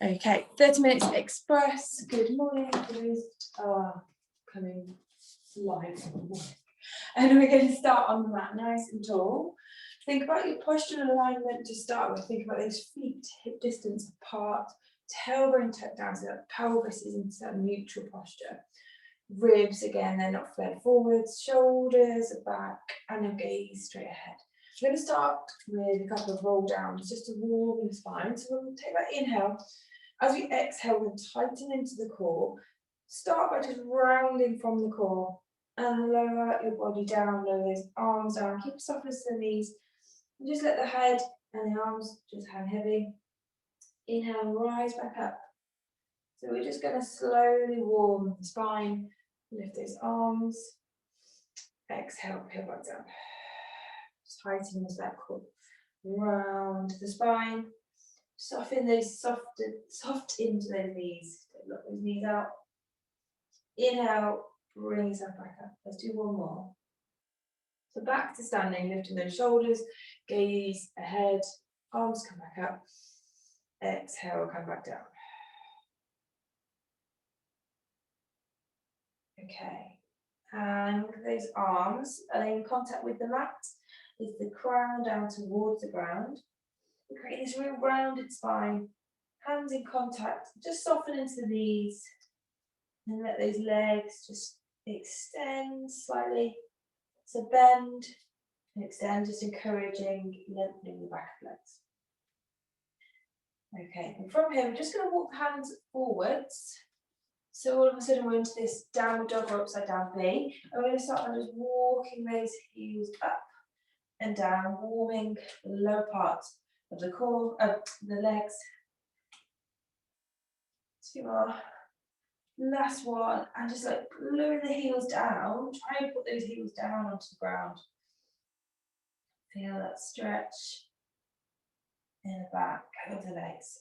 Okay, 30 minutes express. Good morning, those are coming live from the morning. And we're going to start on the mat, nice and tall. Think about your postural alignment to start with. Think about those feet hip distance apart, tailbone tucked down so that pelvis is in that neutral posture. Ribs, again, they're not flared forwards, shoulders are back, and your gaze straight ahead. We're going to start with a couple of roll downs just to warm the spine. So we'll take that inhale. As we exhale, we'll tighten into the core. Start by just rounding from the core and lower your body down, lower those arms down. Keep softness in the knees. And just let the head and the arms just hang heavy. Inhale, rise back up. So we're just going to slowly warm the spine. Lift those arms. Exhale, peel back down. Tighten into that core. Round the spine. Soften those soft into those knees. Lock those knees out. Inhale, bring yourself back up. Let's do one more. So back to standing, lifting those shoulders, gaze ahead, arms come back up. Exhale, come back down. Okay, and with those arms, are they in contact with the mat? Is the crown down towards the ground? We create this real rounded spine, hands in contact, just soften into the knees and let those legs just extend slightly. So bend and extend, just encouraging lengthening the back of legs. Okay, and from here we're just going to walk the hands forwards. So all of a sudden we're into this downward dog or upside down V. And we're going to start by just walking those heels up and down, warming the lower parts of the core, the legs. Two more. Last one, and just like lower the heels down. Try and put those heels down onto the ground. Feel that stretch in the back of the legs.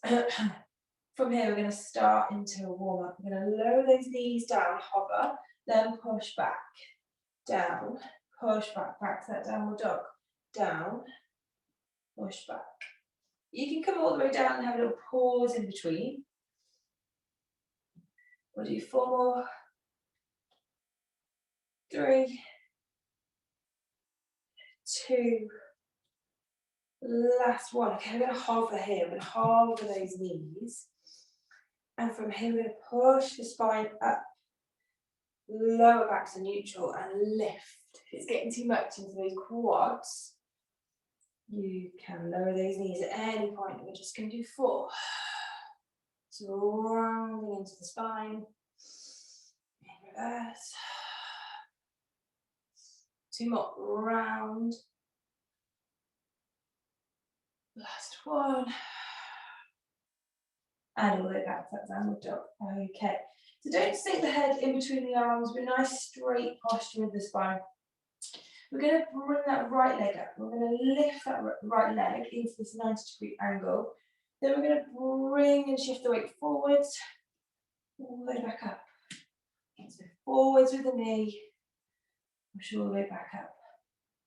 From here, we're going to start into a warm up. We're going to lower those knees down, hover, then push back, down, push back, back to that downward dog, down, push back. You can come all the way down and have a little pause in between. We'll do 4 more, 3, 2, last one. Okay, we're going to hover here. We're going to hover those knees. And from here, we're going to push the spine up, lower back to neutral and lift. If it's getting too much into those quads, you can lower those knees at any point. We're just going to do 4. So rounding into the spine. In reverse. 2 more. Round. Last one. And all the way back to that downward dog. Okay. So don't sink the head in between the arms. We're nice straight posture with the spine. We're going to bring that right leg up. We're going to lift that right leg into this 90-degree angle. Then we're going to bring and shift the weight forwards, all the way back up. So forwards with the knee, push all the way back up.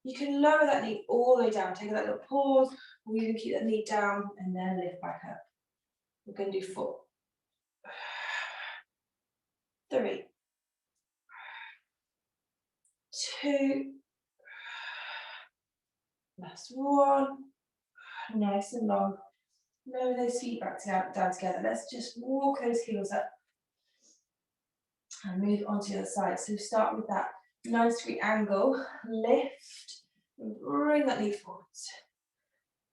You can lower that knee all the way down, take that little pause, or you can keep that knee down and then lift back up. We're going to do 4, 3, 2, last one, nice and long. Lower those feet back down together. Let's just walk those heels up and move on to the other side. So start with that 90-degree angle, lift, and bring that knee forwards.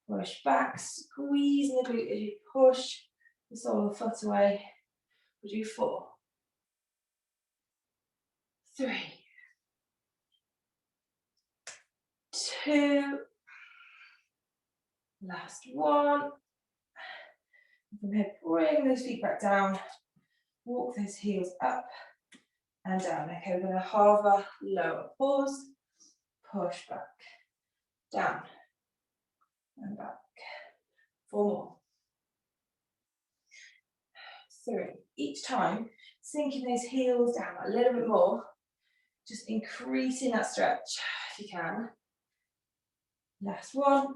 Push back, squeezing the glute as you push the sole of the foot away. We'll do 4, 3, 2, last one. From here, bring those feet back down, walk those heels up and down. Okay, we're going to hover, lower, pause, push back, down and back. 4 more. 3. Each time, sinking those heels down a little bit more, just increasing that stretch if you can. Last one.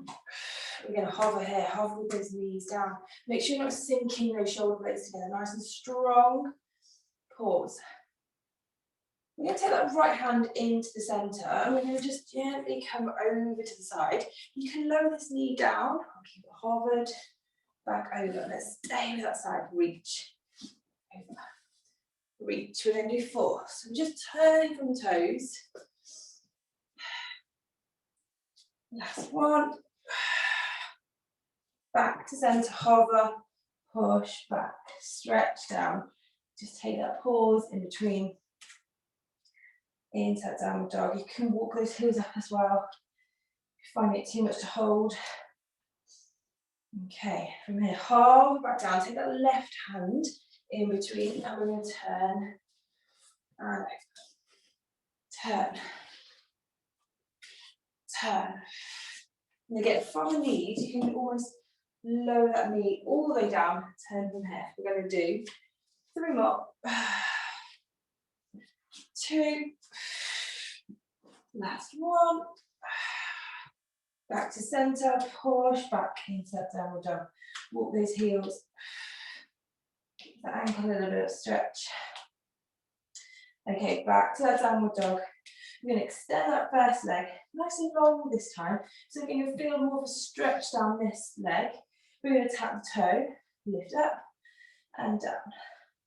We're going to hover here, hover with those knees down. Make sure you're not sinking those shoulder blades together, nice and strong. Pause. We're going to take that right hand into the centre and we're going to just gently come over to the side. You can lower this knee down, I'll keep it hovered, back over. Let's stay with that side, reach, over, reach. We're going to do 4. So we're just turning from the toes. Last one. Back to centre, hover, push, back, stretch down. Just take that pause in between. Into that downward dog. You can walk those heels up as well. If you find it too much to hold. Okay, from here, hover back down. Take that left hand in between and we're going to turn and turn. Turn. And again, from the knees, you can almost lower that knee all the way down. Turn from here. We're going to do 3 more. 2. Last one. Back to centre, push back into that downward dog. Walk those heels. Keep the ankle a little bit of stretch. Okay, back to that downward dog. We're going to extend that first leg, nice and long this time. So we're going to feel more of a stretch down this leg. We're going to tap the toe, lift up and down,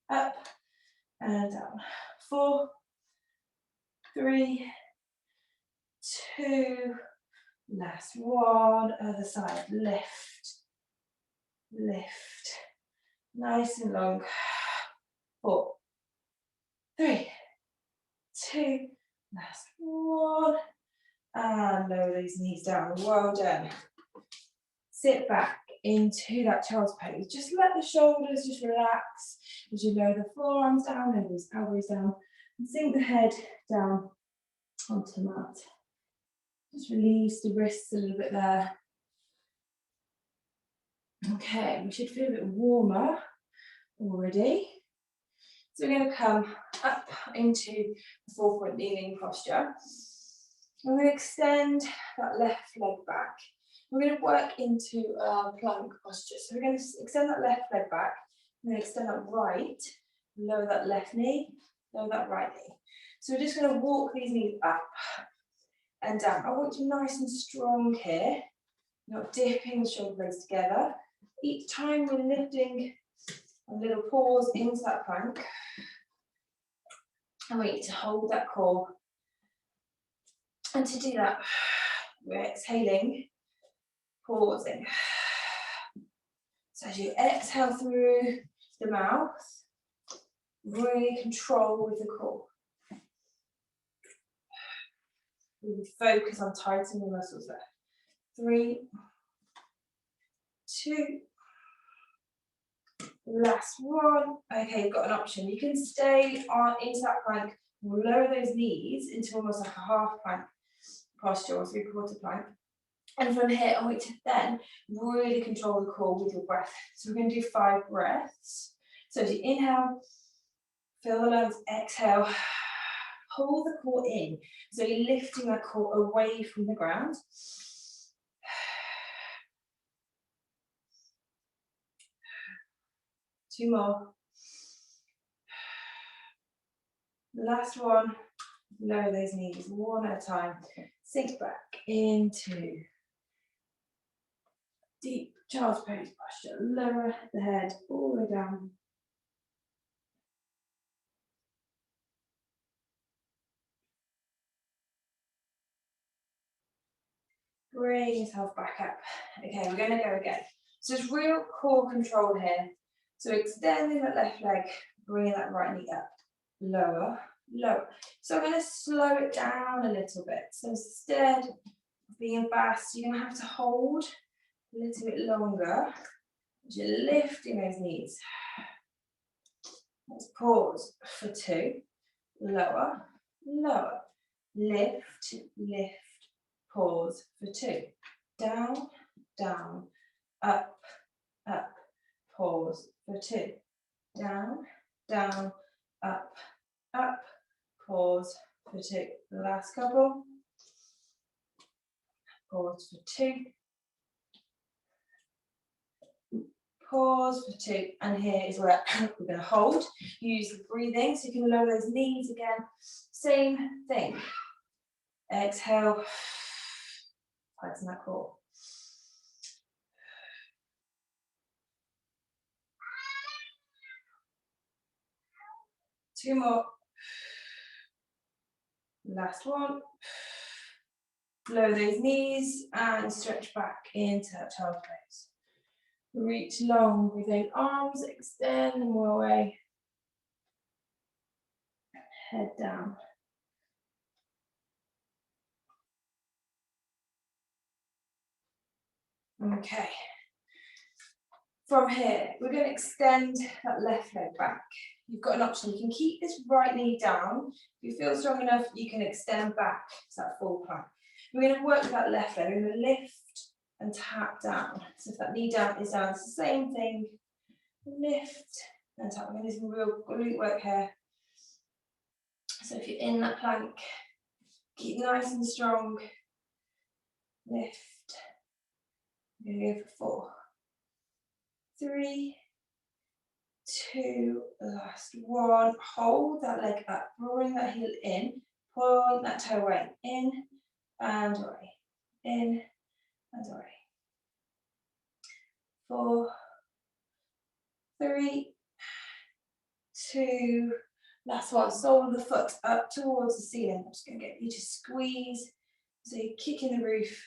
up and down. 4, 3, 2, last one, other side, lift, lift, nice and long. 4, 3, 2, last one, and lower those knees down. Well done. Sit back into that child's pose. Just let the shoulders just relax as you lower the forearms down, lower those elbows down, and sink the head down onto the mat. Just release the wrists a little bit there. Okay, we should feel a bit warmer already. So we're going to come up into the 4-point kneeling posture. We're going to extend that left leg back. We're going to work into our plank posture. So we're going to extend that left leg back. We're going to extend that right, lower that left knee, lower that right knee. So we're just going to walk these knees up and down. I want you nice and strong here, not dipping the shoulder blades together. Each time we're lifting a little pause into that plank. And we need to hold that core. And to do that, we're exhaling, pausing. So as you exhale through the mouth, really control with the core. Really focus on tightening the muscles there. 3, 2, last one. Okay, you've got an option. You can stay on into that plank, lower those knees into almost like a half plank posture or 3/4 plank. And from here, I want you to then really control the core with your breath. So we're going to do 5 breaths. So as you inhale, fill the lungs, exhale, pull the core in. So you're lifting that core away from the ground. Two more. Last one. Lower those knees one at a time. Sink back into deep child's pose posture. Lower the head all the way down. Bring yourself back up. Okay, we're going to go again. So it's real core control here. So extending that left leg, bringing that right knee up. Lower, lower. So I'm going to slow it down a little bit. So instead of being fast, you're going to have to hold a little bit longer as you're lifting those knees. Let's pause for 2. Lower, lower. Lift, lift. Pause for 2. Down, down, up, up. Pause for 2. Down, down, up, up. Pause for 2. The last couple. Pause for 2. pause for 2, and here is where we're going to hold. Use the breathing, so you can lower those knees again. Same thing. Exhale, tighten that core. Two more. Last one. Lower those knees and stretch back into that child pose. Reach long with those arms, extend them all away. Head down. Okay. From here, we're going to extend that left leg back. You've got an option. You can keep this right knee down. If you feel strong enough, you can extend back to that full plank. We're going to work with that left leg. We're going to lift and tap down. So if that knee down is down, it's the same thing. Lift and tap. We're going to do some real glute work here. So if you're in that plank, keep nice and strong. Lift. We're going to go for 4, 3, 2, last 1. Hold that leg up, bring that heel in, point that toe away, in and away, in and away. 4, 3, 2, last 1. Sole of the foot up towards the ceiling. I'm just going to get you to squeeze. So you kick in the roof,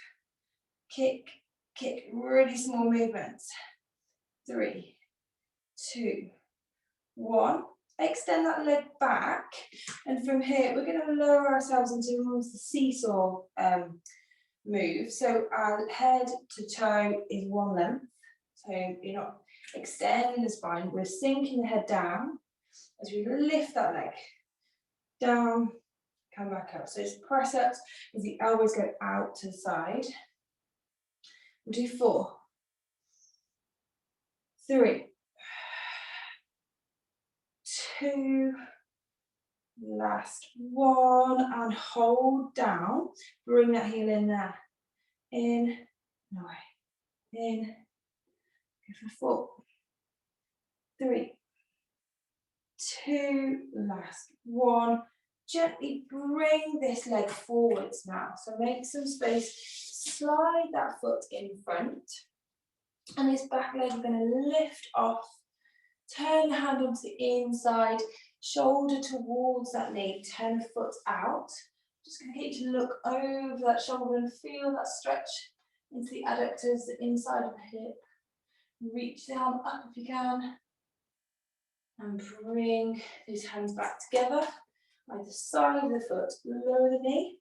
kick, kick, really small movements. 3, 2, 1. Extend that leg back, and from here we're going to lower ourselves into almost the seesaw move. So our head to toe is one length, so you're not extending the spine, we're sinking the head down as we lift that leg down, come back up. So it's press ups as the elbows go out to the side. We'll do 4, 3, 2, last 1, and hold down. Bring that heel in there. In, and away. In. Go for 4, 3, 2, last 1. Gently bring this leg forwards now. So make some space. Slide that foot in front. And this back leg, we're going to lift off. Turn the hand onto the inside, shoulder towards that knee, turn the foot out. Just going to get you to look over that shoulder and feel that stretch into the adductors, the inside of the hip. Reach the arm up if you can. And bring these hands back together. Either side of the foot, lower the knee,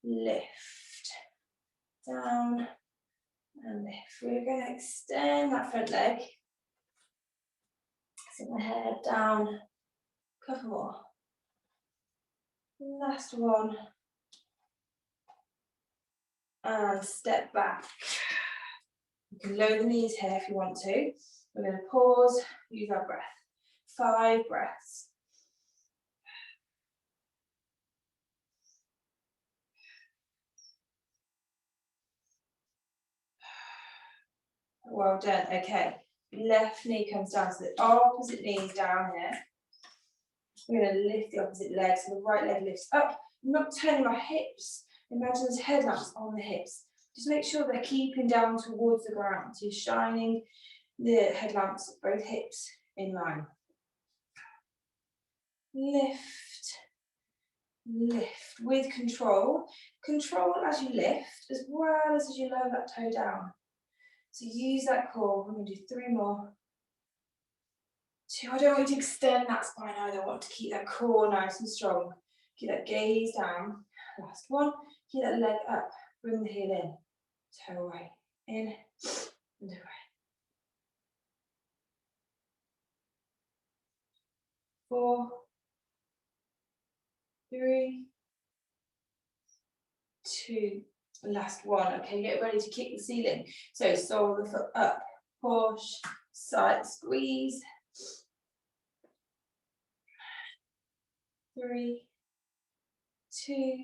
lift, down, and lift. We're going to extend that front leg. Sit the head down, couple more. Last 1. And step back. You can lower the knees here if you want to. We're going to pause, use our breath. 5 breaths. Well done. Okay. Left knee comes down, so the opposite knee is down here. We're going to lift the opposite leg, so the right leg lifts up. I'm not turning my hips. Imagine there's headlamps on the hips. Just make sure they're keeping down towards the ground. So you're shining the headlamps, both hips in line. Lift, lift with control. Control as you lift, as well as you lower that toe down. So use that core. We're going to do 3 more. 2. I don't want you to extend that spine either. I want to keep that core nice and strong. Keep that gaze down. Last 1. Keep that leg up. Bring the heel in. Toe away. In and away. 4, 3, 2. Last 1. Okay, get ready to kick the ceiling. So sole of the foot up. Push. Side squeeze. 3, 2.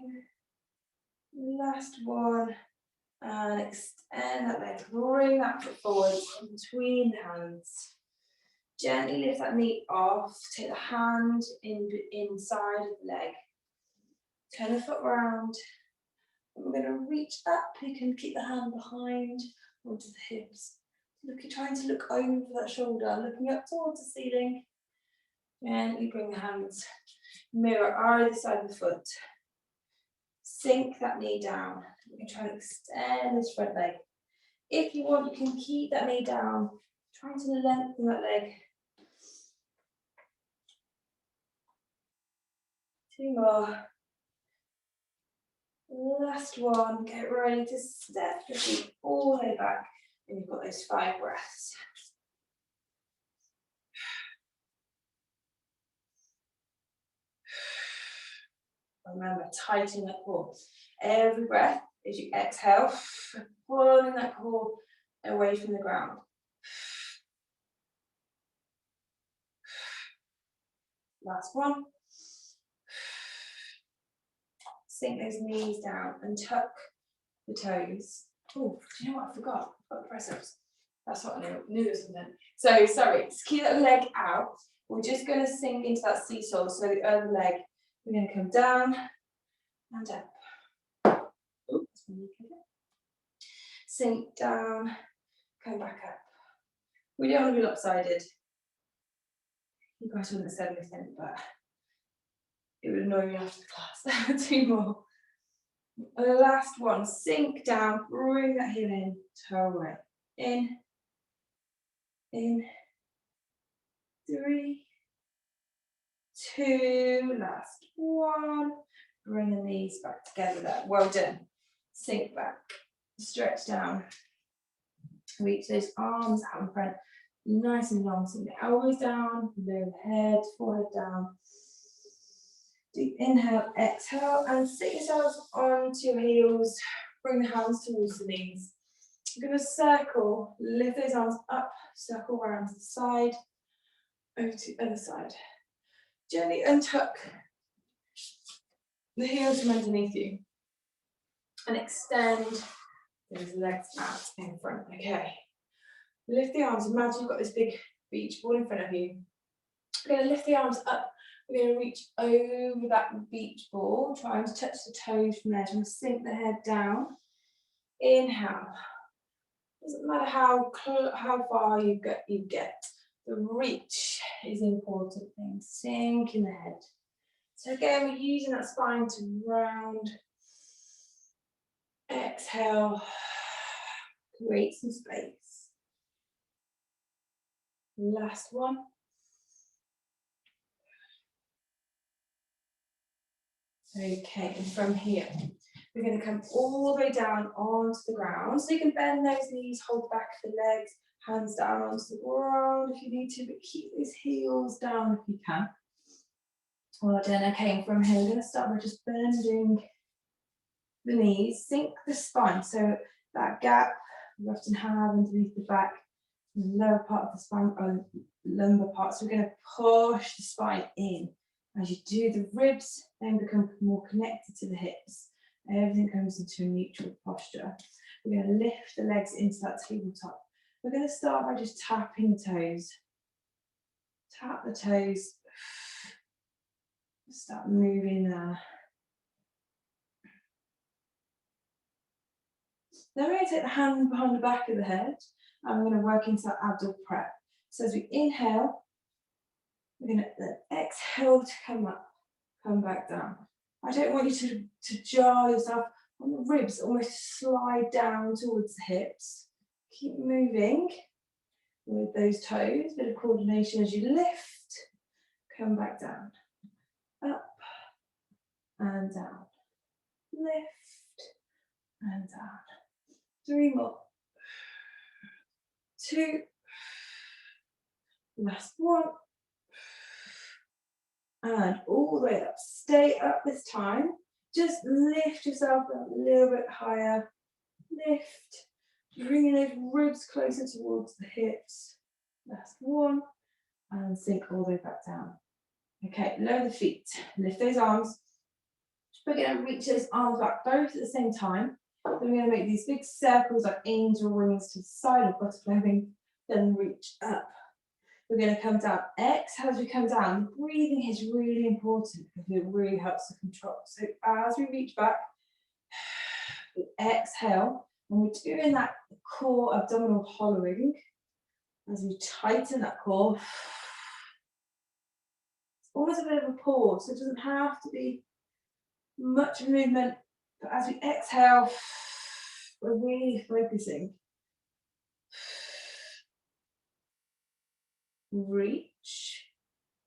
Last 1. And extend that leg, bring that foot forward between the hands. Gently lift that knee off, take the hand inside of the leg. Turn the foot round. And we're going to reach up. You can keep the hand behind onto the hips. You're trying to look over that shoulder, looking up towards the ceiling. Gently bring the hands, mirror either side of the foot. Sink that knee down. You can try to extend this front leg. If you want, you can keep that knee down, trying to lengthen that leg. 2 more. Last one. Get ready to step your feet all the way back. And you've got those 5 breaths. Remember, tighten that core. Every breath as you exhale, pulling that core away from the ground. Last one. Sink those knees down and tuck the toes. Oh, do you know what I forgot? I've got the press ups. That's what I knew there was something. So sorry, just keep that leg out. We're just going to sink into that seesaw. So the other leg, we're going to come down and up. Oops. Sink down, come back up. We don't want to be lopsided. You guys wouldn't have said anything, but it would annoy me after the class. 2 more. And the last one, sink down, bring that heel in, toe away. In, 3, 2, last one. Bring the knees back together there. Well done. Sink back, stretch down. Reach those arms out in front, nice and long. Sink the elbows down, lower the head, forehead down. Deep inhale, exhale, and sit yourselves onto your heels. Bring the hands towards the knees. You're going to circle, lift those arms up, circle around to the side, over to the other side. Gently untuck the heels from underneath you and extend those legs out in front. Okay. Lift the arms. Imagine you've got this big beach ball in front of you. We're going to lift the arms up. We're going to reach over that beach ball, trying to touch the toes from there. Trying to sink the head down. Inhale. Doesn't matter how far you get. The reach is the important thing. Sink in the head. So again, we're using that spine to round. Exhale. Create some space. Last one. Okay, and from here, we're going to come all the way down onto the ground. So you can bend those knees, hold back the legs, hands down onto the ground if you need to, but keep these heels down if you can. Well done. Okay, and from here, we're going to start by just bending the knees, sink the spine. So that gap we often have underneath the back, the lower part of the spine, or lumbar part. So we're going to push the spine in. As you do, the ribs then become more connected to the hips. Everything comes into a neutral posture. We're going to lift the legs into that tabletop. We're going to start by just tapping the toes. Tap the toes. Start moving there. Then we're going to take the hand behind the back of the head and we're going to work into that abdominal prep. So as we inhale, we're going to then exhale to come up, come back down. I don't want you to jar yourself on the ribs, almost slide down towards the hips. Keep moving with those toes, bit of coordination as you lift, come back down, up and down, lift and down. 3 more, 2, last one, and all the way up. Stay up this time. Just lift yourself up a little bit higher. Lift. Bringing those ribs closer towards the hips. Last one. And sink all the way back down. Okay, lower the feet. Lift those arms. We're going to reach those arms back both at the same time. Then we're going to make these big circles like angel wings to the side of butterfly wing, then reach up. We're going to come down. Exhale as we come down. Breathing is really important because it really helps to control. So as we reach back, exhale, and we're doing that core abdominal hollowing as we tighten that core. It's almost a bit of a pause, so it doesn't have to be much movement, but as we exhale, we're really focusing. Reach,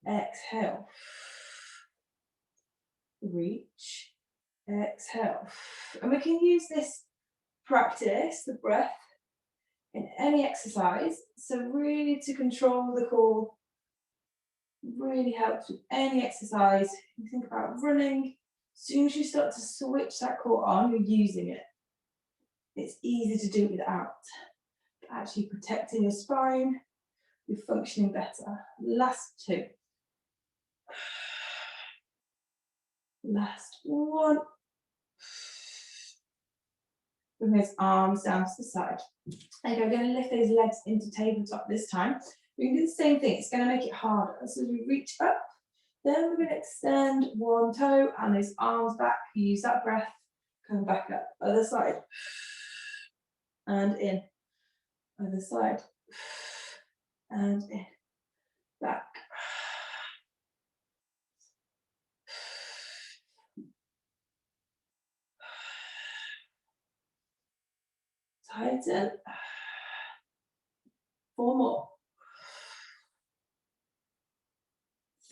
exhale, reach, exhale. And we can use this practice, the breath, in any exercise. So really to control the core really helps with any exercise. You think about running, as soon as you start to switch that core on, you're using it. It's easy to do it without. Actually protecting your spine, you're functioning better. Last two. Last one. Bring those arms down to the side. Okay, we're going to lift those legs into tabletop this time. We can do the same thing. It's going to make it harder. So as we reach up, then we're going to extend one toe and those arms back. Use that breath. Come back up. Other side. And in. Other side. And in. Back. Tighten. 4 more.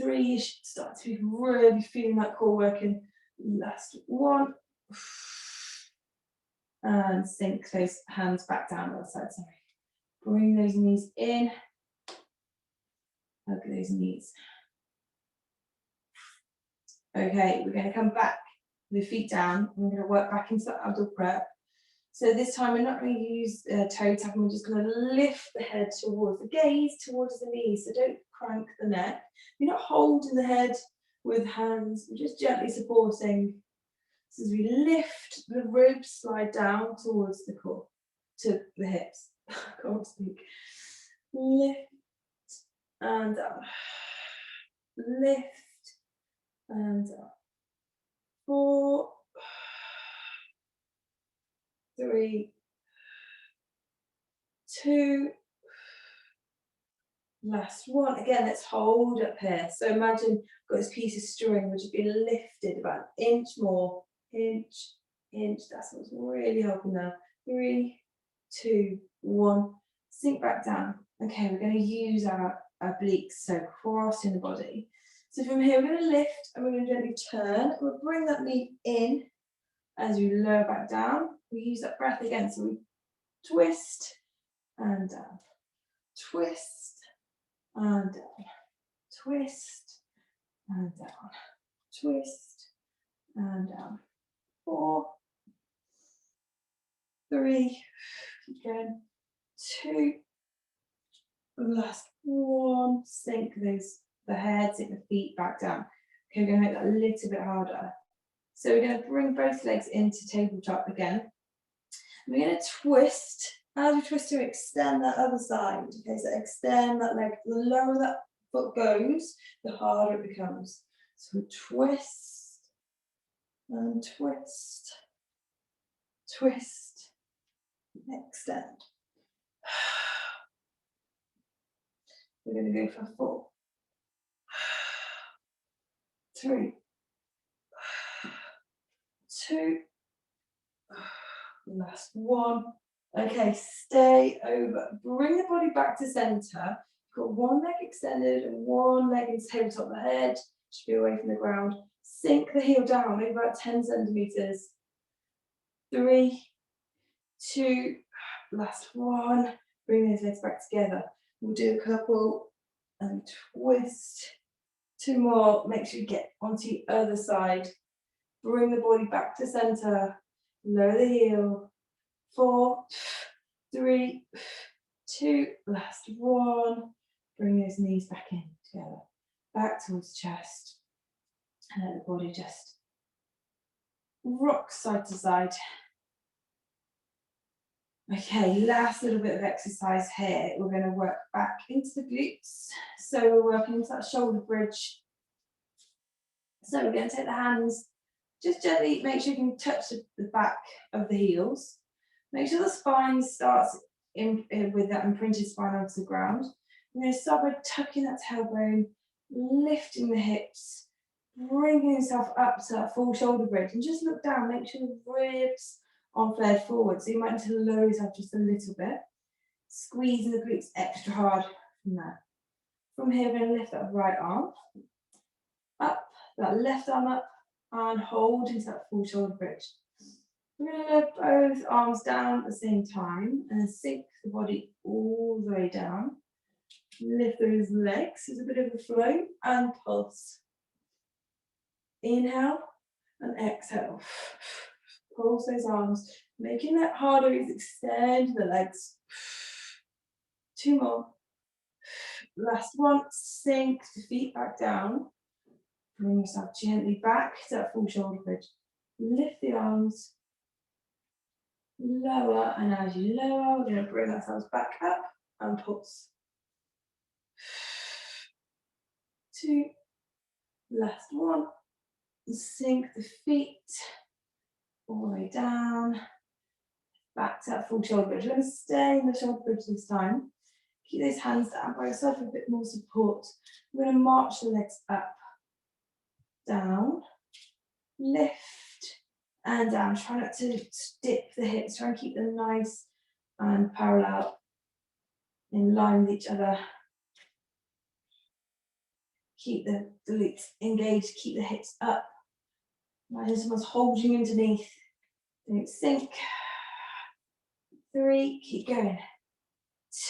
3, you should start to be really feeling that core working. Last one. And sink those hands back down the other side, sorry. Bring those knees in. Hug those knees. Okay, we're going to come back with the feet down. We're going to work back into that abdul prep. So this time we're not going to use toe tapping, we're just going to lift the head towards the gaze, towards the knees. So don't crank the neck. You're not holding the head with hands, we're just gently supporting. So as we lift, the ribs slide down towards the core, to the hips. I can't speak. Lift and up. Lift and up. 4, 3, 2, last one. Again, let's hold up here. So imagine you've got this piece of string which has been lifted about an inch more. Inch, inch. That's what's really helping now. 3, 2, 1. Sink back down. Okay, we're going to use our obliques, so crossing the body. So from here, we're going to lift and we're going to gently turn. We'll bring that knee in as you lower back down. We use that breath again, so we twist and down. Twist and down. Twist and down. Twist and down. 4, 3, again, 2, last one. Sink the head, sink the feet back down. Okay, we're going to make that a little bit harder. So we're going to bring both legs into tabletop again. We're going to twist. As we twist to extend that other side. Okay, so extend that leg. The lower that foot goes, the harder it becomes. So twist and twist, twist, extend. We're going to go for 4, 3, 2, last one. Okay, stay over. Bring the body back to center. You've got one leg extended and one leg into tabletop. The head should be away from the ground. Sink the heel down, maybe about 10 centimeters. 3, 2, last one. Bring those legs back together. We'll do a couple and twist. 2 more. Make sure you get onto the other side. Bring the body back to center. Lower the heel. 4, 3, 2, last one. Bring those knees back in together. Back towards the chest. And let the body just rock side to side. Okay, last little bit of exercise here. We're going to work back into the glutes. So we're working into that shoulder bridge. So we're going to take the hands, just gently make sure you can touch the back of the heels. Make sure the spine starts with that imprinted spine onto the ground. We're going to start by tucking that tailbone, lifting the hips, bringing yourself up to that full shoulder bridge, and just look down, make sure the ribs aren't flared forward. So you might need to lower yourself just a little bit. Squeezing the glutes extra hard from that. From here, we're going to lift that right arm up, that left arm up, and hold into that full shoulder bridge. We're going to lift both arms down at the same time and then sink the body all the way down. Lift those legs, there's a bit of a flow, and pulse. Inhale and exhale. Pulse those arms, making that harder is extend the legs. 2 more. Last one, sink the feet back down. Bring yourself gently back to that full shoulder bridge. Lift the arms, lower, and as you lower, we're going to bring ourselves back up and pulse. 2, last one, sink the feet all the way down, back to that full shoulder bridge. We're going to stay in the shoulder bridge this time. Keep those hands down by yourself for a bit more support. We're going to march the legs up, down, lift, and down. Try not to dip the hips. Try and keep them nice and parallel, in line with each other. Keep the glutes engaged, keep the hips up. Imagine someone's holding underneath. Don't sink. 3, keep going.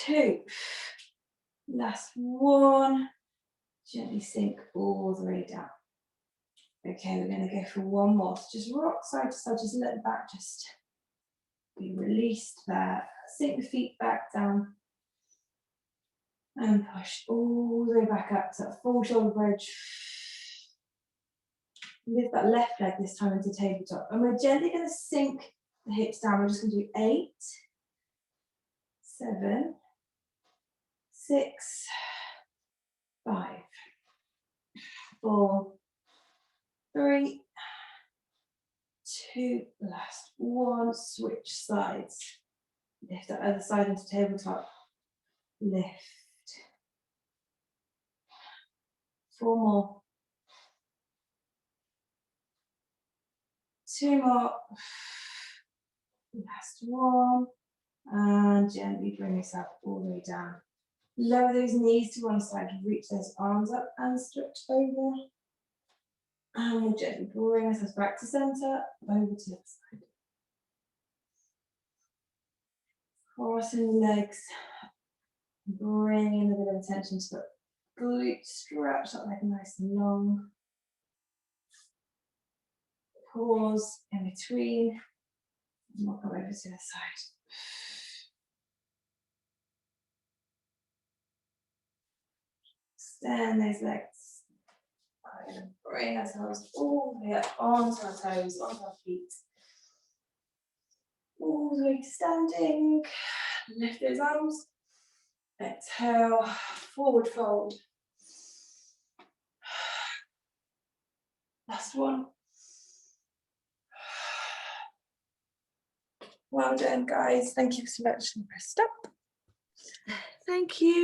2, last one. Gently sink all the way down. Okay, we're going to go for one more. So just rock side to side, just let the back just be released there. Sink the feet back down. And push all the way back up to that full shoulder bridge. Lift that left leg this time into tabletop. And we're gently going to sink the hips down. We're just going to do 8, 7, 6, 5, 4, 3, 2, last one. Switch sides. Lift that other side into tabletop. Lift. 4 more. 2 more. Last one. And gently bring yourself all the way down. Lower those knees to one side, reach those arms up and stretch over. And we'll gently bring ourselves back to center, over to the other side. Crossing the legs, bringing a bit of attention to the glutes, stretch that leg nice and long. Pause in between, and we'll come over to the side. Extend those legs. We're going to bring ourselves all the way up onto our toes, onto our feet. All the way to standing. Lift those arms. Exhale, forward fold. Last one. Well done, guys. Thank you so much. Press stop. Thank you.